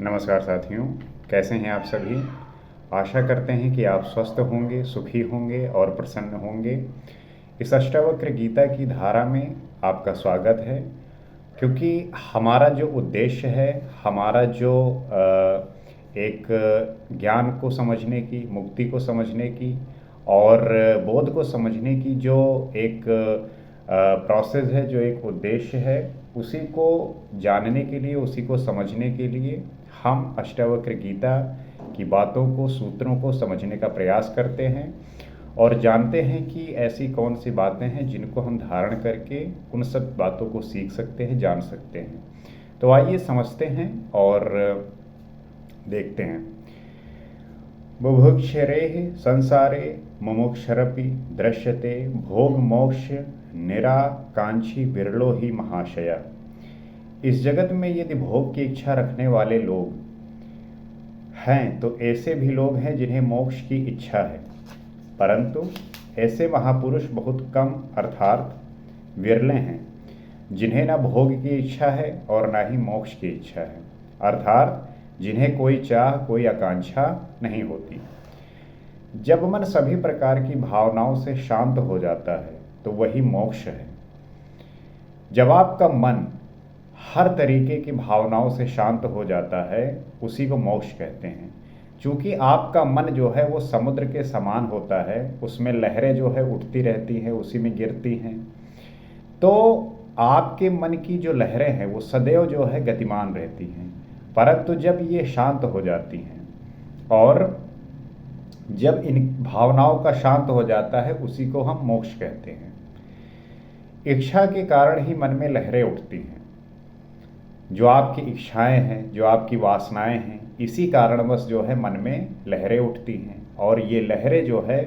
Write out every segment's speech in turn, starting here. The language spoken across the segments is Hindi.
नमस्कार साथियों, कैसे हैं आप सभी। आशा करते हैं कि आप स्वस्थ होंगे, सुखी होंगे और प्रसन्न होंगे। इस अष्टावक्र गीता की धारा में आपका स्वागत है, क्योंकि हमारा जो उद्देश्य है, हमारा जो एक ज्ञान को समझने की, मुक्ति को समझने की और बोध को समझने की जो एक प्रोसेस है, जो एक उद्देश्य है, उसी को जानने के लिए, उसी को समझने के लिए हम अष्टावक्र गीता की बातों को, सूत्रों को समझने का प्रयास करते हैं और जानते हैं कि ऐसी कौन सी बातें हैं जिनको हम धारण करके उन सब बातों को सीख सकते हैं, जान सकते हैं। तो आइए समझते हैं और देखते हैं। बुभुक्षरेः संसारे मुमुक्षरपि दृश्यते भोग मोक्ष निराकांक्षी विरलो ही महाशया। इस जगत में यदि भोग की इच्छा रखने वाले लोग हैं तो ऐसे भी लोग हैं जिन्हें मोक्ष की इच्छा है, परंतु ऐसे महापुरुष बहुत कम अर्थात विरले हैं जिन्हें न भोग की इच्छा है और न ही मोक्ष की इच्छा है, अर्थात जिन्हें कोई चाह, कोई आकांक्षा नहीं होती। जब मन सभी प्रकार की भावनाओं से शांत हो जाता है तो वही मोक्ष है। जब आपका मन हर तरीके की भावनाओं से शांत हो जाता है, उसी को मोक्ष कहते हैं। चूँकि आपका मन जो है वो समुद्र के समान होता है, उसमें लहरें जो है उठती रहती हैं, उसी में गिरती हैं, तो आपके मन की जो लहरें हैं वो सदैव जो है गतिमान रहती हैं। परंतु जब ये शांत हो जाती हैं और जब इन भावनाओं का शांत हो जाता है, उसी को हम मोक्ष कहते हैं। इच्छा के कारण ही मन में लहरें उठती हैं। जो आपकी इच्छाएं हैं, जो आपकी वासनाएं हैं, इसी कारणवश जो है मन में लहरें उठती हैं और ये लहरें जो है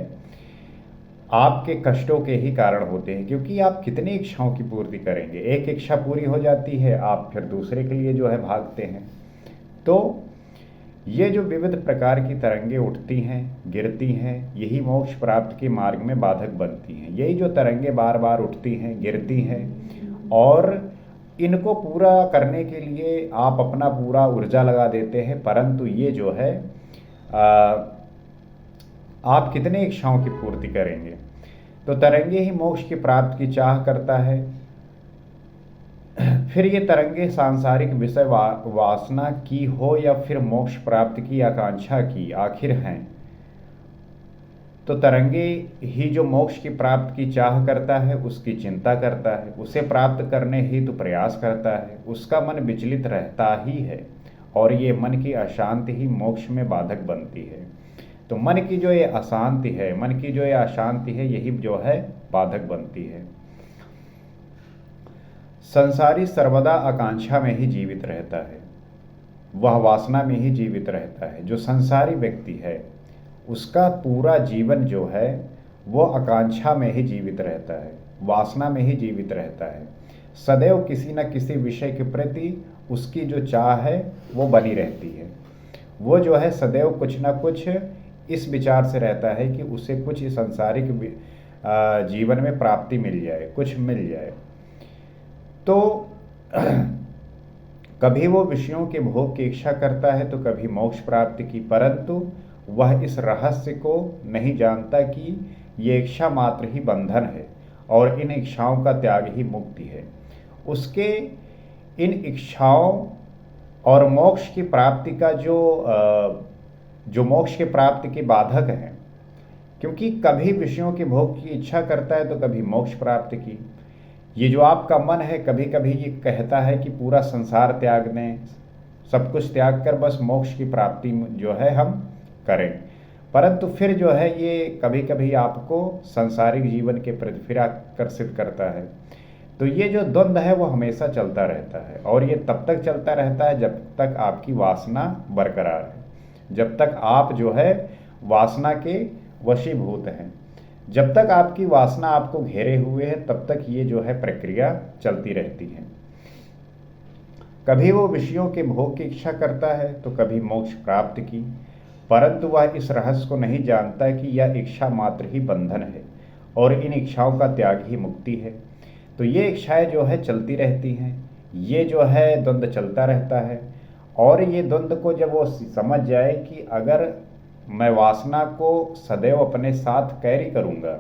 आपके कष्टों के ही कारण होते हैं, क्योंकि आप कितनी इच्छाओं की पूर्ति करेंगे। एक इच्छा पूरी हो जाती है, आप फिर दूसरे के लिए जो है भागते हैं। तो ये जो विविध प्रकार की तरंगें उठती हैं, गिरती हैं, यही मोक्ष प्राप्त के मार्ग में बाधक बनती हैं। यही जो तरंगें बार बार उठती हैं, गिरती हैं, और इनको पूरा करने के लिए आप अपना पूरा ऊर्जा लगा देते हैं, परंतु ये जो है आप कितने इच्छाओं की पूर्ति करेंगे। तो तरंगे ही मोक्ष की प्राप्त की चाह करता है। फिर ये तरंगे सांसारिक विषय वासना की हो या फिर मोक्ष प्राप्ति की आकांक्षा की आखिर हैं। तो तरंगे ही जो मोक्ष की प्राप्ति की चाह करता है, उसकी चिंता करता है, उसे प्राप्त करने हेतु प्रयास करता है, उसका मन विचलित रहता ही है और ये मन की अशांति ही मोक्ष में बाधक बनती है। तो मन की जो ये अशांति है, मन की जो ये अशांति है, यही जो है बाधक बनती है। संसारी सर्वदा आकांक्षा में ही जीवित रहता है, वह वासना में ही जीवित रहता है। जो संसारी व्यक्ति है उसका पूरा जीवन जो है वो आकांक्षा में ही जीवित रहता है, वासना में ही जीवित रहता है। सदैव किसी न किसी विषय के प्रति उसकी जो चाह है वो बनी रहती है। वो जो है सदैव कुछ न कुछ इस विचार से रहता है कि उसे कुछ इस सांसारिक जीवन में प्राप्ति मिल जाए, कुछ मिल जाए। तो कभी वो विषयों के भोग की इच्छा करता है तो कभी मोक्ष प्राप्ति की, परंतु वह इस रहस्य को नहीं जानता कि ये इच्छा मात्र ही बंधन है और इन इच्छाओं का त्याग ही मुक्ति है। उसके इन इच्छाओं और मोक्ष की प्राप्ति का जो मोक्ष की प्राप्ति के बाधक हैं, क्योंकि कभी विषयों के भोग की इच्छा करता है तो कभी मोक्ष प्राप्ति की। ये जो आपका मन है, कभी कभी ये कहता है कि पूरा संसार त्याग दें, सब कुछ त्याग कर बस मोक्ष की प्राप्ति जो है हम करें, परंतु फिर जो है ये कभी कभी आपको सांसारिक जीवन के प्रति फिर आकर्षित करता है। तो ये जो द्वंद्व है वो हमेशा चलता रहता है और ये तब तक चलता रहता है जब तक आपकी वासना बरकरार है, जब तक आप जो है वासना के वशीभूत हैं। जब तक आपकी वासना आपको घेरे हुए है तब तक ये जो है प्रक्रिया चलती रहती है। कभी वो विषयों के भोग की इच्छा करता है तो कभी मोक्ष प्राप्त की, परंतु वह इस रहस्य को नहीं जानता कि यह इच्छा मात्र ही बंधन है और इन इच्छाओं का त्याग ही मुक्ति है। तो ये इच्छाएं जो है चलती रहती हैं, ये जो है द्वंद्व चलता रहता है और ये द्वंद्व को जब वो समझ जाए कि अगर मैं वासना को सदैव अपने साथ कैरी करूँगा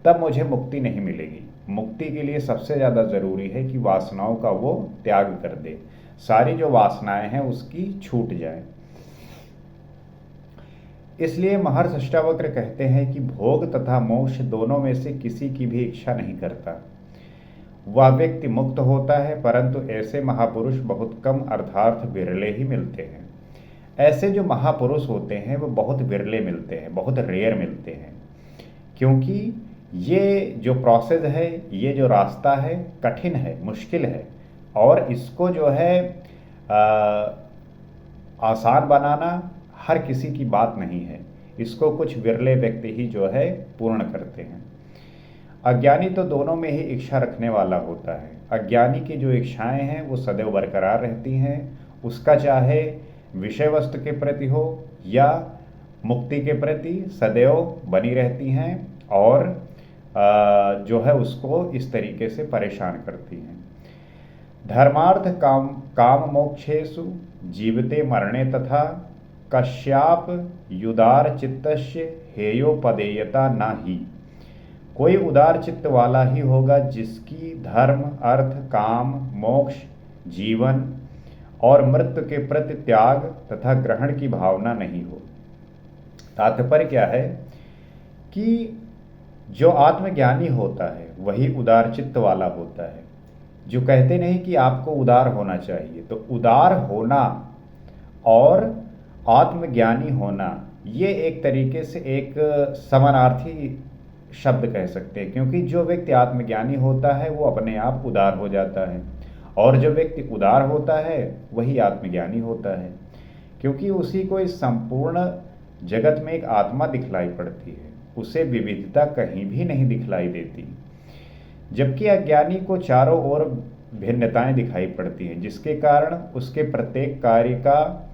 तब मुझे मुक्ति नहीं मिलेगी। मुक्ति के लिए सबसे ज़्यादा ज़रूरी है कि वासनाओं का वो त्याग कर दे, सारी जो वासनाएं हैं उसकी छूट जाए। इसलिए महर्षि अष्टावक्र कहते हैं कि भोग तथा मोक्ष दोनों में से किसी की भी इच्छा नहीं करता। वह व्यक्ति मुक्त होता है, परंतु ऐसे महापुरुष बहुत कम अर्थात विरले ही मिलते हैं। ऐसे जो महापुरुष होते हैं वो बहुत विरले मिलते हैं, बहुत रेयर मिलते हैं, क्योंकि ये जो प्रोसेस है, ये जो रास्ता है कठिन है, मुश्किल है, और इसको जो है आसान बनाना हर किसी की बात नहीं है। इसको कुछ विरले व्यक्ति ही जो है पूर्ण करते हैं। अज्ञानी तो दोनों में ही इच्छा रखने वाला होता है। अज्ञानी की जो इच्छाएं हैं वो सदैव बरकरार रहती हैं, उसका चाहे विषय वस्तु के प्रति हो या मुक्ति के प्रति सदैव बनी रहती हैं, और जो है उसको इस तरीके से परेशान करती हैं। धर्मार्थ काम मोक्षेषु जीवते मरणे तथा कश्याप युदार चित्तस्य हेयोपदेयता न ही। कोई उदार चित्त वाला ही होगा जिसकी धर्म, अर्थ, काम, मोक्ष, जीवन और मृत्यु के प्रति त्याग तथा ग्रहण की भावना नहीं हो। तात्पर्य क्या है कि जो आत्मज्ञानी होता है वही उदार चित्त वाला होता है। जो कहते नहीं कि आपको उदार होना चाहिए, तो उदार होना और आत्मज्ञानी होना ये एक तरीके से एक समानार्थी शब्द कह सकते हैं, क्योंकि जो व्यक्ति आत्मज्ञानी होता है वो अपने आप उदार हो जाता है, और जो व्यक्ति उदार होता है वही आत्मज्ञानी होता है, क्योंकि उसी को इस संपूर्ण जगत में एक आत्मा दिखलाई पड़ती है, उसे विविधता कहीं भी नहीं दिखलाई देती। जबकि अज्ञानी को चारों ओर भिन्नताएं दिखाई पड़ती हैं, जिसके कारण उसके प्रत्येक कार्य का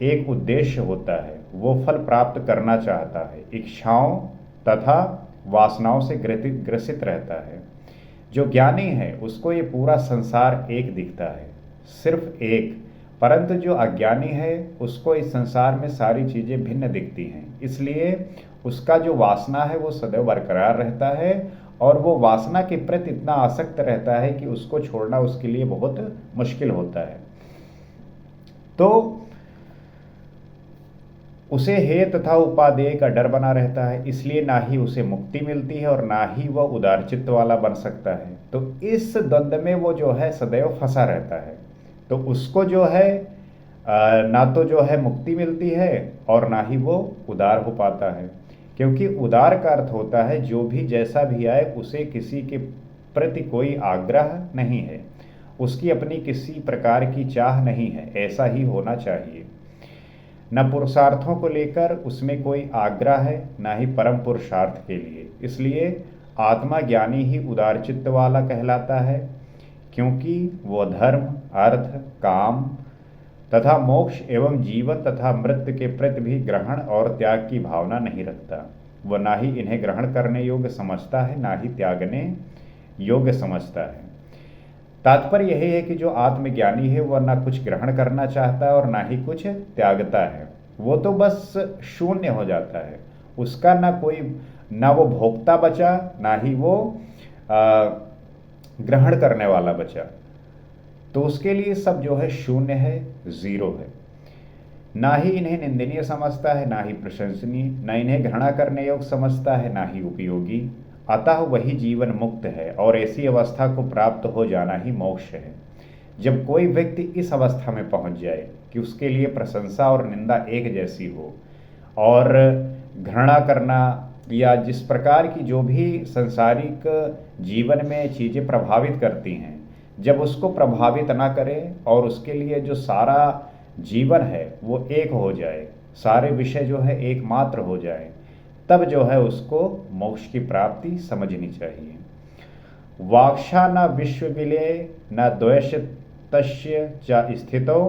एक उद्देश्य होता है, वो फल प्राप्त करना चाहता है, इच्छाओं तथा वासनाओं से ग्रसित रहता है। जो ज्ञानी है उसको ये पूरा संसार एक दिखता है, सिर्फ एक, परंतु जो अज्ञानी है उसको इस संसार में सारी चीज़ें भिन्न दिखती हैं। इसलिए उसका जो वासना है वो सदैव बरकरार रहता है, और वो वासना के प्रति इतना आसक्त रहता है कि उसको छोड़ना उसके लिए बहुत मुश्किल होता है। तो उसे हेय तथा उपादेय का डर बना रहता है, इसलिए ना ही उसे मुक्ति मिलती है और ना ही वह उदार चित्त वाला बन सकता है। तो इस द्वंद्व में वो जो है सदैव फंसा रहता है। तो उसको जो है ना तो जो है मुक्ति मिलती है और ना ही वो उदार हो पाता है, क्योंकि उदार का अर्थ होता है जो भी जैसा भी आए उसे किसी के प्रति कोई आग्रह नहीं है, उसकी अपनी किसी प्रकार की चाह नहीं है, ऐसा ही होना चाहिए। न पुरुषार्थों को लेकर उसमें कोई आग्रह है, ना ही परम पुरुषार्थ के लिए। इसलिए आत्मा ज्ञानी ही उदार चित्त वाला कहलाता है, क्योंकि वह धर्म, अर्थ, काम तथा मोक्ष एवं जीवन तथा मृत्यु के प्रति भी ग्रहण और त्याग की भावना नहीं रखता। वह ना ही इन्हें ग्रहण करने योग्य समझता है, ना ही त्यागने योग्य समझता है। तात्पर्य यही है कि जो आत्मज्ञानी है वह ना कुछ ग्रहण करना चाहता है और ना ही कुछ त्यागता है, वो तो बस शून्य हो जाता है। उसका ना वो भोक्ता बचा, ना ही वो ग्रहण करने वाला बचा। तो उसके लिए सब जो है शून्य है, जीरो है। ना ही इन्हें निंदनीय समझता है, ना ही प्रशंसनीय, ना इन्हें घृणा करने योग्य समझता है, ना ही उपयोगी। अतः वही जीवन मुक्त है, और ऐसी अवस्था को प्राप्त हो जाना ही मोक्ष है। जब कोई व्यक्ति इस अवस्था में पहुंच जाए कि उसके लिए प्रशंसा और निंदा एक जैसी हो, और घृणा करना या जिस प्रकार की जो भी सांसारिक जीवन में चीज़ें प्रभावित करती हैं, जब उसको प्रभावित ना करे और उसके लिए जो सारा जीवन है वो एक हो जाए, सारे विषय जो है एकमात्र हो जाए, तब जो है उसको मोक्ष की प्राप्ति समझनी चाहिए। वाक्षा न विश्व विलय न द्वेष तस्य च स्थितो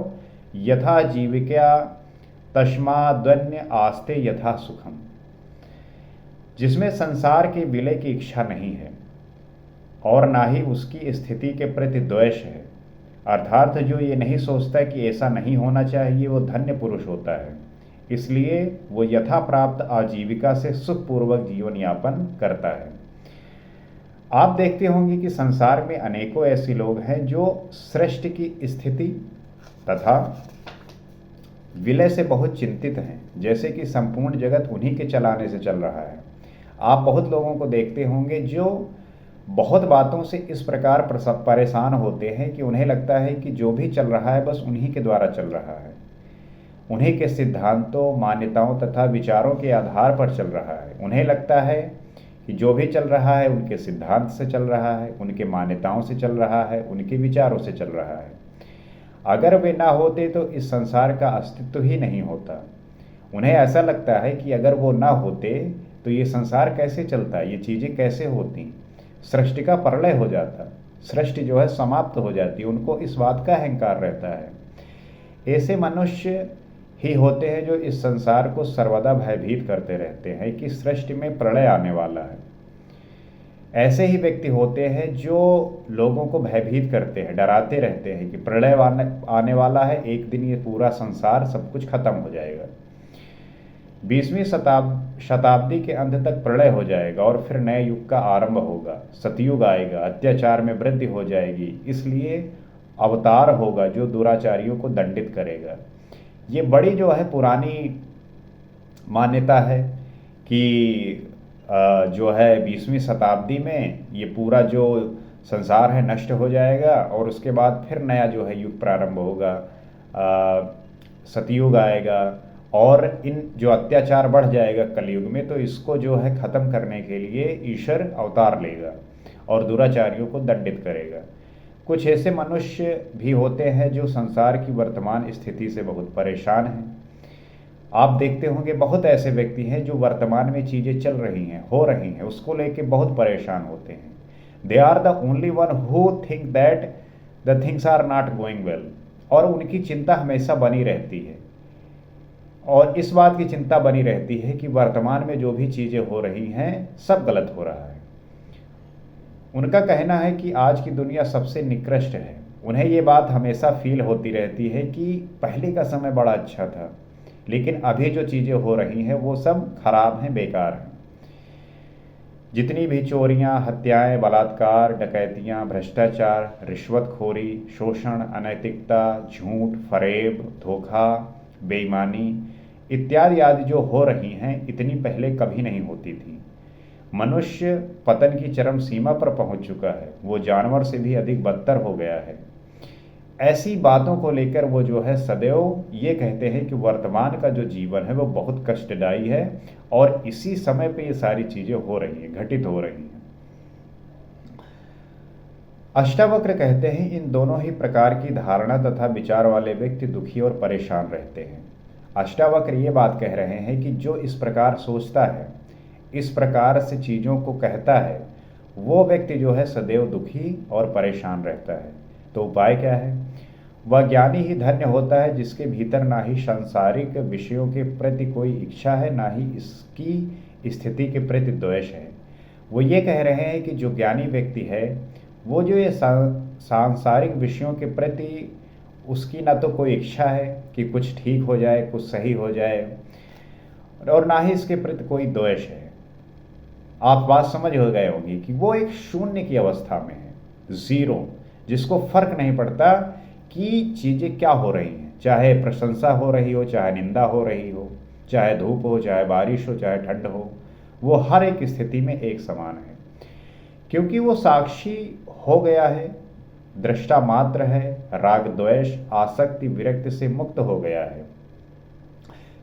यथा जीविका तस्माद्वन्य आस्ते यथा सुखम। जिसमें संसार के विलय की इच्छा नहीं है और ना ही उसकी स्थिति के प्रति द्वेष है, अर्थात जो ये नहीं सोचता कि ऐसा नहीं होना चाहिए, वो धन्य पुरुष होता है। इसलिए वो यथा प्राप्त आजीविका से सुखपूर्वक जीवन यापन करता है। आप देखते होंगे कि संसार में अनेकों ऐसे लोग हैं जो सृष्टि की स्थिति तथा विलय से बहुत चिंतित हैं, जैसे कि संपूर्ण जगत उन्हीं के चलाने से चल रहा है। आप बहुत लोगों को देखते होंगे जो बहुत बातों से इस प्रकार परेशान होते हैं कि उन्हें लगता है कि जो भी चल रहा है बस उन्हीं के द्वारा चल रहा है, उन्हीं के सिद्धांतों, मान्यताओं तथा विचारों के आधार पर चल रहा है। उन्हें लगता है कि जो भी चल रहा है उनके सिद्धांत से चल रहा है, उनके मान्यताओं से चल रहा है, उनके विचारों से चल रहा है। अगर वे ना होते तो इस संसार का अस्तित्व ही नहीं होता। उन्हें ऐसा लगता है कि अगर वो ना होते तो ये संसार कैसे चलता, ये चीज़ें कैसे होती, सृष्टि का प्रलय हो जाता, सृष्टि जो है समाप्त हो जाती। उनको इस बात का अहंकार रहता है। ऐसे मनुष्य ही होते हैं जो इस संसार को सर्वदा भयभीत करते रहते हैं कि सृष्टि में प्रलय आने वाला है। ऐसे ही व्यक्ति होते हैं जो लोगों को भयभीत करते हैं, डराते रहते हैं कि प्रलय आने वाला है, एक दिन ये पूरा संसार सब कुछ खत्म हो जाएगा। 20वीं शताब्दी के अंत तक प्रलय हो जाएगा और फिर नए युग का आरंभ होगा, सतयुग आएगा, अत्याचार में वृद्धि हो जाएगी, इसलिए अवतार होगा जो दुराचारियों को दंडित करेगा। ये बड़ी जो है पुरानी मान्यता है कि जो है 20वीं शताब्दी में ये पूरा जो संसार है नष्ट हो जाएगा और उसके बाद फिर नया जो है युग प्रारंभ होगा, सतयुग आएगा और इन जो अत्याचार बढ़ जाएगा कलयुग में, तो इसको जो है ख़त्म करने के लिए ईश्वर अवतार लेगा और दुराचारियों को दंडित करेगा। कुछ ऐसे मनुष्य भी होते हैं जो संसार की वर्तमान स्थिति से बहुत परेशान हैं। आप देखते होंगे बहुत ऐसे व्यक्ति हैं जो वर्तमान में चीज़ें चल रही हैं, हो रही हैं, उसको लेके बहुत परेशान होते हैं। They are the only one who think that the things are not going well, और उनकी चिंता हमेशा बनी रहती है और इस बात की चिंता बनी रहती है कि वर्तमान में जो भी चीज़ें हो रही हैं सब गलत हो रहा है। उनका कहना है कि आज की दुनिया सबसे निकृष्ट है। उन्हें ये बात हमेशा फील होती रहती है कि पहले का समय बड़ा अच्छा था, लेकिन अभी जो चीज़ें हो रही हैं वो सब खराब हैं, बेकार हैं। जितनी भी चोरियां, हत्याएं, बलात्कार, डकैतियां, भ्रष्टाचार, रिश्वतखोरी, शोषण, अनैतिकता, झूठ, फरेब, धोखा, बेईमानी इत्यादि आदि जो हो रही हैं, इतनी पहले कभी नहीं होती थी। मनुष्य पतन की चरम सीमा पर पहुंच चुका है, वो जानवर से भी अधिक बदतर हो गया है। ऐसी बातों को लेकर वो जो है सदैव ये कहते हैं कि वर्तमान का जो जीवन है वो बहुत कष्टदायी है और इसी समय पे ये सारी चीज़ें हो रही हैं, घटित हो रही हैं। अष्टावक्र कहते हैं इन दोनों ही प्रकार की धारणा तथा विचार वाले व्यक्ति दुखी और परेशान रहते हैं। अष्टावक्र ये बात कह रहे हैं कि जो इस प्रकार सोचता है, इस प्रकार से चीज़ों को कहता है, वो व्यक्ति जो है सदैव दुखी और परेशान रहता है। तो उपाय क्या है? वह ज्ञानी ही धन्य होता है जिसके भीतर ना ही सांसारिक विषयों के प्रति कोई इच्छा है, ना ही इसकी स्थिति के प्रति द्वेष है। वो ये कह रहे हैं कि जो ज्ञानी व्यक्ति है वो जो ये सांसारिक विषयों के प्रति उसकी ना तो कोई इच्छा है कि कुछ ठीक हो जाए, कुछ सही हो जाए, और ना ही इसके प्रति कोई द्वेष है। आप बात समझ हो गए होंगी कि वो एक शून्य की अवस्था में है, ज़ीरो, जिसको फर्क नहीं पड़ता कि चीज़ें क्या हो रही हैं, चाहे प्रशंसा हो रही हो, चाहे निंदा हो रही हो, चाहे धूप हो, चाहे बारिश हो, चाहे ठंड हो, वो हर एक स्थिति में एक समान है, क्योंकि वो साक्षी हो गया है, दृष्टा मात्र है, राग द्वेष आसक्ति विरक्ति से मुक्त हो गया है।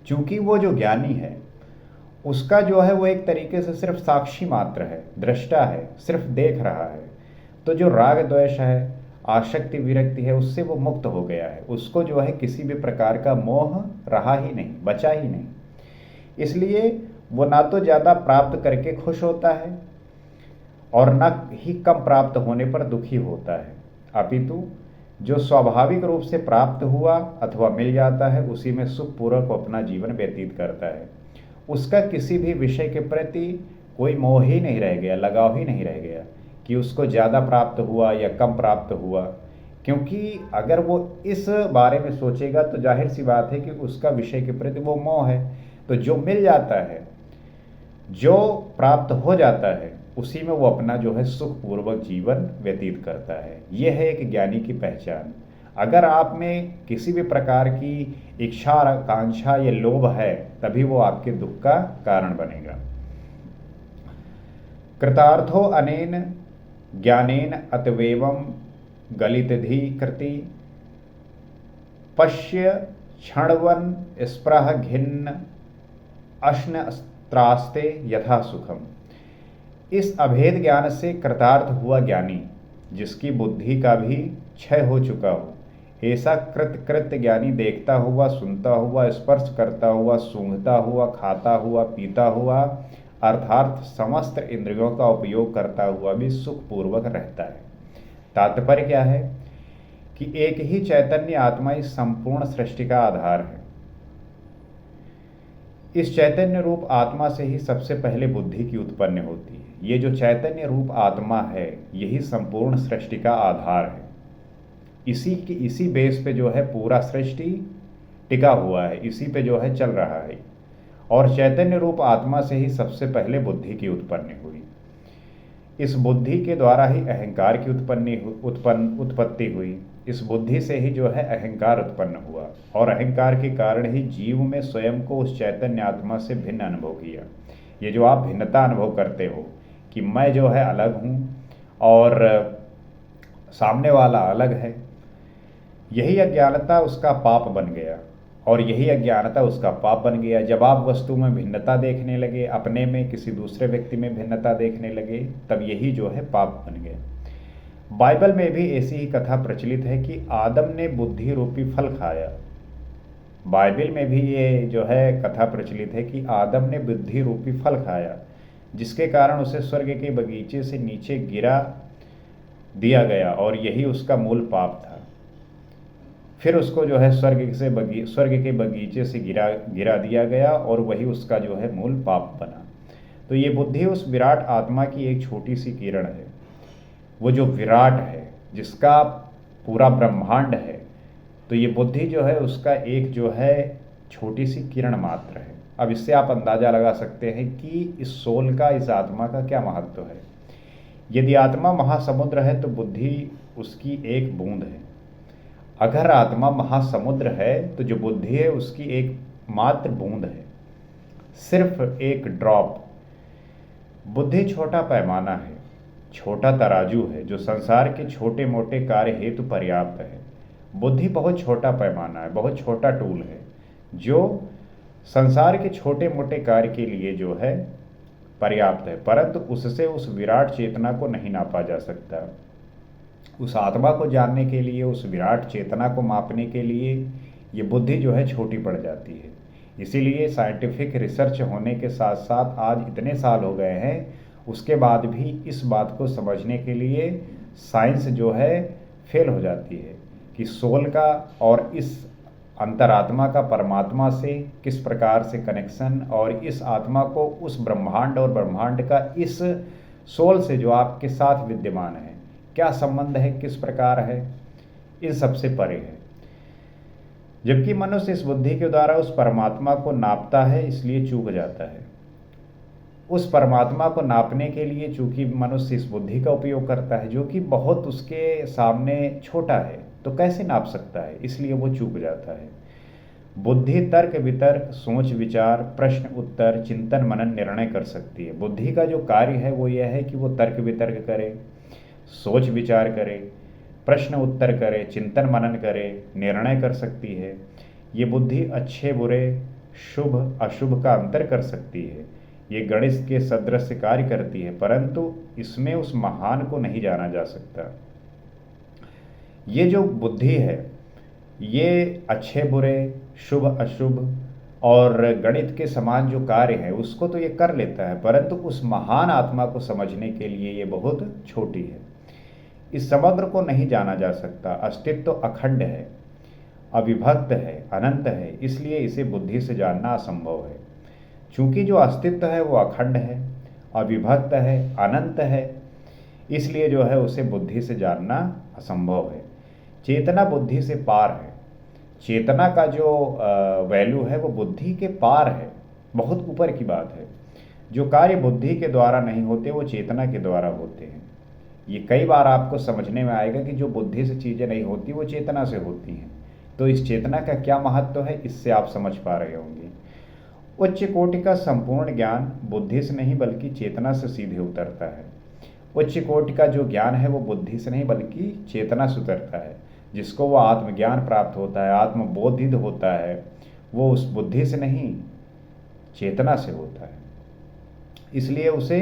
चूंकि वो जो ज्ञानी है उसका जो है वो एक तरीके से सिर्फ साक्षी मात्र है, दृष्टा है, सिर्फ देख रहा है। तो जो राग द्वेष है, आसक्ति विरक्ति है, उससे वो मुक्त हो गया है। उसको जो है किसी भी प्रकार का मोह रहा ही नहीं, बचा ही नहीं। इसलिए वो ना तो ज़्यादा प्राप्त करके खुश होता है और न ही कम प्राप्त होने पर दुखी होता है, अपितु जो स्वाभाविक रूप से प्राप्त हुआ अथवा मिल जाता है उसी में सुखपूर्वक अपना जीवन व्यतीत करता है। उसका किसी भी विषय के प्रति कोई मोह ही नहीं रह गया, लगाव ही नहीं रह गया कि उसको ज़्यादा प्राप्त हुआ या कम प्राप्त हुआ, क्योंकि अगर वो इस बारे में सोचेगा तो जाहिर सी बात है कि उसका विषय के प्रति वो मोह है। तो जो मिल जाता है, जो प्राप्त हो जाता है, उसी में वो अपना जो है सुखपूर्वक जीवन व्यतीत करता है। यह है एक ज्ञानी की पहचान। अगर आप में किसी भी प्रकार की इच्छा, आकांक्षा या लोभ है, तभी वो आपके दुख का कारण बनेगा। कृतार्थो अनेन ज्ञानेन अतवेवं गलितधि कृति पश्य क्षणवन स्पृह घिन्न अश्न त्रास्ते यथा सुखम। इस अभेद ज्ञान से कृतार्थ हुआ ज्ञानी, जिसकी बुद्धि का भी क्षय हो चुका हो, ऐसा कृत्य ज्ञानी देखता हुआ, सुनता हुआ, स्पर्श करता हुआ, सूंघता हुआ, खाता हुआ, पीता हुआ, अर्थात समस्त इंद्रियों का उपयोग करता हुआ भी सुखपूर्वक रहता है। तात्पर्य क्या है कि एक ही चैतन्य आत्मा इस संपूर्ण सृष्टि का आधार है। इस चैतन्य रूप आत्मा से ही सबसे पहले बुद्धि की उत्पन्न होती है। ये जो चैतन्य रूप आत्मा है, यही संपूर्ण सृष्टि का आधार है। इसी बेस पे जो है पूरा सृष्टि टिका हुआ है, इसी पे जो है चल रहा है। और चैतन्य रूप आत्मा से ही सबसे पहले बुद्धि की उत्पत्ति हुई। इस बुद्धि के द्वारा ही अहंकार की उत्पत्ति हुई। इस बुद्धि से ही जो है अहंकार उत्पन्न हुआ, और अहंकार के कारण ही जीव में स्वयं को उस चैतन्य आत्मा से भिन्न अनुभव किया। ये जो आप भिन्नता अनुभव करते हो कि मैं जो है अलग हूँ और सामने वाला अलग है, यही अज्ञानता उसका पाप बन गया, और यही अज्ञानता उसका पाप बन गया। जब आप वस्तु में भिन्नता देखने लगे, अपने में किसी दूसरे व्यक्ति में भिन्नता देखने लगे, तब यही जो है पाप बन गया। बाइबल में भी ऐसी ही कथा प्रचलित है कि आदम ने बुद्धि रूपी फल खाया। बाइबल में भी ये जो है कथा प्रचलित है कि आदम ने बुद्धि रूपी फल खाया, जिसके कारण उसे स्वर्ग के बगीचे से नीचे गिरा दिया गया, और यही उसका मूल पाप था। फिर उसको जो है स्वर्ग के बगीचे से गिरा दिया गया, और वही उसका जो है मूल पाप बना। तो ये बुद्धि उस विराट आत्मा की एक छोटी सी किरण है। वो जो विराट है, जिसका पूरा ब्रह्मांड है, तो ये बुद्धि जो है उसका एक जो है छोटी सी किरण मात्र है। अब इससे आप अंदाज़ा लगा सकते हैं कि इस सोल का, इस आत्मा का क्या महत्व है। यदि आत्मा महासमुद्र है तो बुद्धि उसकी एक बूंद है। अगर आत्मा महासमुद्र है तो जो बुद्धि है उसकी एक मात्र बूंद है, सिर्फ एक ड्रॉप। बुद्धि छोटा पैमाना है, छोटा तराजू है, जो संसार के छोटे मोटे कार्य हेतु पर्याप्त है। बुद्धि बहुत छोटा पैमाना है, बहुत छोटा टूल है, जो संसार के छोटे मोटे कार्य के लिए जो है पर्याप्त है, परंतु उससे उस विराट चेतना को नहीं नापा जा सकता। उस आत्मा को जानने के लिए, उस विराट चेतना को मापने के लिए ये बुद्धि जो है छोटी पड़ जाती है। इसीलिए साइंटिफिक रिसर्च होने के साथ साथ आज इतने साल हो गए हैं, उसके बाद भी इस बात को समझने के लिए साइंस जो है फेल हो जाती है कि सोल का और इस अंतरात्मा का परमात्मा से किस प्रकार से कनेक्शन, और इस आत्मा को उस ब्रह्मांड और ब्रह्मांड का इस सोल से जो आपके साथ विद्यमान है, क्या संबंध है, किस प्रकार है, इन सबसे परे है। जबकि मनुष्य इस बुद्धि के द्वारा उस परमात्मा को नापता है, इसलिए चूक जाता है। उस परमात्मा को नापने के लिए चूंकि मनुष्य इस बुद्धि का उपयोग करता है, जो कि बहुत उसके सामने छोटा है, तो कैसे नाप सकता है, इसलिए वो चूक जाता है। बुद्धि तर्क वितर्क, सोच विचार, प्रश्न उत्तर, चिंतन मनन, निर्णय कर सकती है। बुद्धि का जो कार्य है वो यह है कि वो तर्क वितर्क करे, सोच विचार करे, प्रश्न उत्तर करे, चिंतन मनन करे, निर्णय कर सकती है। ये बुद्धि अच्छे बुरे, शुभ अशुभ का अंतर कर सकती है। ये गणित के सदृश कार्य करती है, परंतु इसमें उस महान को नहीं जाना जा सकता। ये जो बुद्धि है, ये अच्छे बुरे, शुभ अशुभ और गणित के समान जो कार्य है उसको तो ये कर लेता है, परंतु उस महान आत्मा को समझने के लिए ये बहुत छोटी है। इस समग्र को नहीं जाना जा सकता। अस्तित्व तो अखंड है, अविभक्त है, अनंत है, इसलिए इसे बुद्धि से जानना असंभव है। चूंकि जो अस्तित्व है वो अखंड है, अविभक्त है, अनंत है, इसलिए जो है उसे बुद्धि से जानना असंभव है। चेतना बुद्धि से पार है। चेतना का जो वैल्यू है वो बुद्धि के पार है, बहुत ऊपर की बात है। जो कार्य बुद्धि के द्वारा नहीं होते वो चेतना के द्वारा होते हैं। ये कई बार आपको समझने में आएगा कि जो बुद्धि से चीज़ें नहीं होती वो चेतना से होती हैं। तो इस चेतना का क्या महत्व है, इससे आप समझ पा रहे होंगे। उच्च कोटि का संपूर्ण ज्ञान बुद्धि से नहीं बल्कि चेतना से सीधे उतरता है। उच्च कोटि का जो ज्ञान है वो बुद्धि से नहीं बल्कि चेतना से उतरता है। जिसको वो आत्मज्ञान प्राप्त होता है, आत्मबोधित होता है, वो उस बुद्धि से नहीं चेतना से होता है। इसलिए उसे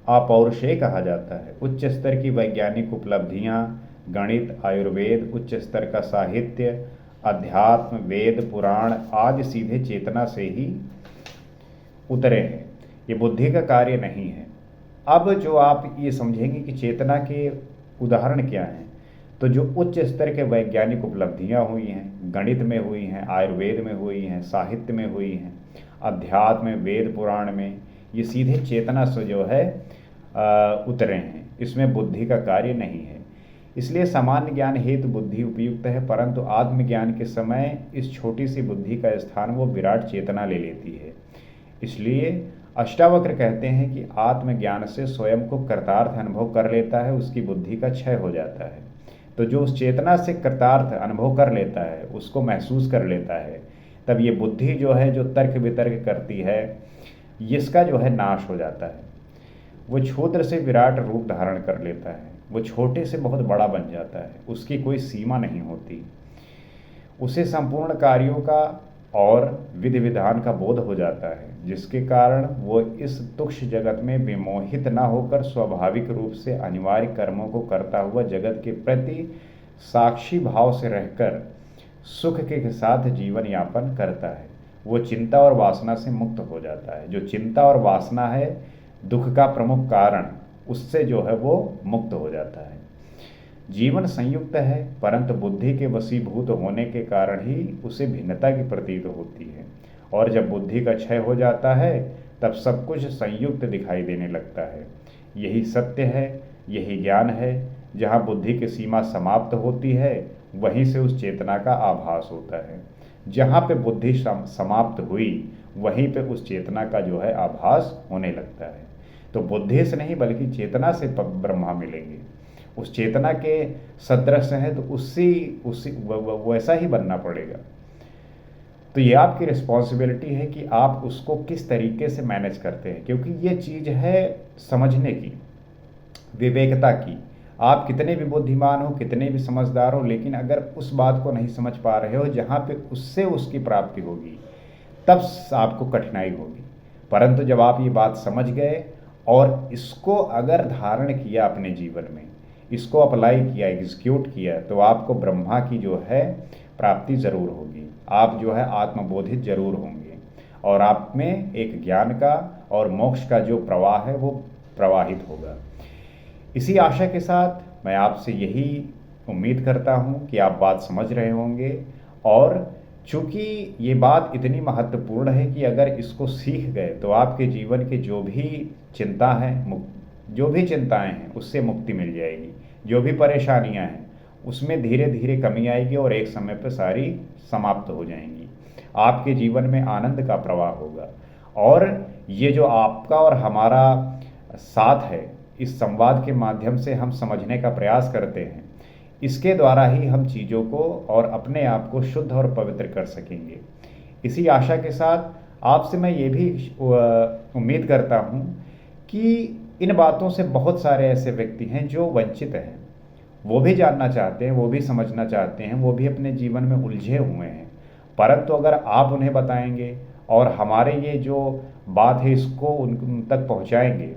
अपौरुषेय कहा जाता है। उच्च स्तर की वैज्ञानिक उपलब्धियां, गणित, आयुर्वेद, उच्च स्तर का साहित्य, अध्यात्म, वेद, पुराण आदि सीधे चेतना से ही उतरे हैं। ये बुद्धि का कार्य नहीं है। अब जो आप ये समझेंगे कि चेतना के उदाहरण क्या हैं, तो जो उच्च स्तर के वैज्ञानिक उपलब्धियां हुई हैं, गणित में हुई हैं, आयुर्वेद में हुई हैं, साहित्य में हुई हैं, अध्यात्म में, वेद पुराण में, ये सीधे चेतना से जो है उतरे हैं। इसमें बुद्धि का कार्य नहीं है। इसलिए सामान्य ज्ञान हेतु बुद्धि उपयुक्त है, परंतु आत्मज्ञान के समय इस छोटी सी बुद्धि का स्थान वो विराट चेतना ले लेती है। इसलिए अष्टावक्र कहते हैं कि आत्मज्ञान से स्वयं को कृतार्थ अनुभव कर लेता है, उसकी बुद्धि का क्षय हो जाता है। तो जो उस चेतना से कृतार्थ अनुभव कर लेता है, उसको महसूस कर लेता है, तब ये बुद्धि जो है, जो तर्क वितर्क करती है, इसका जो है नाश हो जाता है। वो क्षुद्र से विराट रूप धारण कर लेता है, वो छोटे से बहुत बड़ा बन जाता है, उसकी कोई सीमा नहीं होती। उसे संपूर्ण कार्यों का और विधि विधान का बोध हो जाता है, जिसके कारण वो इस तुक्ष जगत में विमोहित न होकर स्वाभाविक रूप से अनिवार्य कर्मों को करता हुआ जगत के प्रति साक्षी भाव से रहकर सुख के साथ जीवन यापन करता है। वो चिंता और वासना से मुक्त हो जाता है। जो चिंता और वासना है दुख का प्रमुख कारण, उससे जो है वो मुक्त हो जाता है। जीवन संयुक्त है, परंतु बुद्धि के वशीभूत होने के कारण ही उसे भिन्नता की प्रतीत होती है। और जब बुद्धि का क्षय हो जाता है तब सब कुछ संयुक्त दिखाई देने लगता है। यही सत्य है, यही ज्ञान है। जहाँ बुद्धि की सीमा समाप्त होती है वहीं से उस चेतना का आभास होता है। जहाँ पे बुद्धि समाप्त हुई वहीं पे उस चेतना का जो है आभास होने लगता है। तो बुद्धि से नहीं बल्कि चेतना से ब्रह्मा मिलेंगे। उस चेतना के सदृश है तो उसी वैसा ही बनना पड़ेगा। तो ये आपकी रिस्पॉन्सिबिलिटी है कि आप उसको किस तरीके से मैनेज करते हैं, क्योंकि ये चीज़ है समझने की, विवेकता की। आप कितने भी बुद्धिमान हो, कितने भी समझदार हो, लेकिन अगर उस बात को नहीं समझ पा रहे हो जहाँ पे उससे उसकी प्राप्ति होगी, तब आपको कठिनाई होगी। परंतु जब आप ये बात समझ गए और इसको अगर धारण किया अपने जीवन में, इसको अप्लाई किया, एग्जीक्यूट किया, तो आपको ब्रह्मा की जो है प्राप्ति ज़रूर होगी। आप जो है आत्मबोधित जरूर होंगे और आप में एक ज्ञान का और मोक्ष का जो प्रवाह है वो प्रवाहित होगा। इसी आशा के साथ मैं आपसे यही उम्मीद करता हूँ कि आप बात समझ रहे होंगे। और चूँकि ये बात इतनी महत्वपूर्ण है कि अगर इसको सीख गए तो आपके जीवन के जो भी चिंता है, जो भी चिंताएं हैं, उससे मुक्ति मिल जाएगी। जो भी परेशानियां हैं उसमें धीरे धीरे कमी आएगी और एक समय पर सारी समाप्त हो जाएंगी। आपके जीवन में आनंद का प्रवाह होगा। और ये जो आपका और हमारा साथ है, इस संवाद के माध्यम से हम समझने का प्रयास करते हैं, इसके द्वारा ही हम चीज़ों को और अपने आप को शुद्ध और पवित्र कर सकेंगे। इसी आशा के साथ आपसे मैं ये भी उम्मीद करता हूँ कि इन बातों से बहुत सारे ऐसे व्यक्ति हैं जो वंचित हैं, वो भी जानना चाहते हैं, वो भी समझना चाहते हैं, वो भी अपने जीवन में उलझे हुए हैं। परंतु अगर आप उन्हें बताएंगे और हमारे ये जो बात है इसको उन तक पहुंचाएंगे,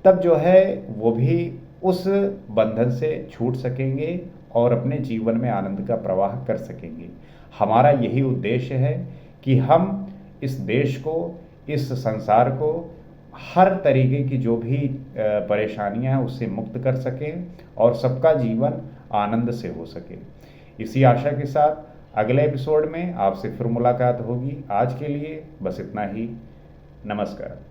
तब जो है वो भी उस बंधन से छूट सकेंगे और अपने जीवन में आनंद का प्रवाह कर सकेंगे। हमारा यही उद्देश्य है कि हम इस देश को, इस संसार को हर तरीके की जो भी परेशानियां हैं उससे मुक्त कर सकें और सबका जीवन आनंद से हो सके। इसी आशा के साथ अगले एपिसोड में आपसे फिर मुलाकात होगी। आज के लिए बस इतना ही। नमस्कार।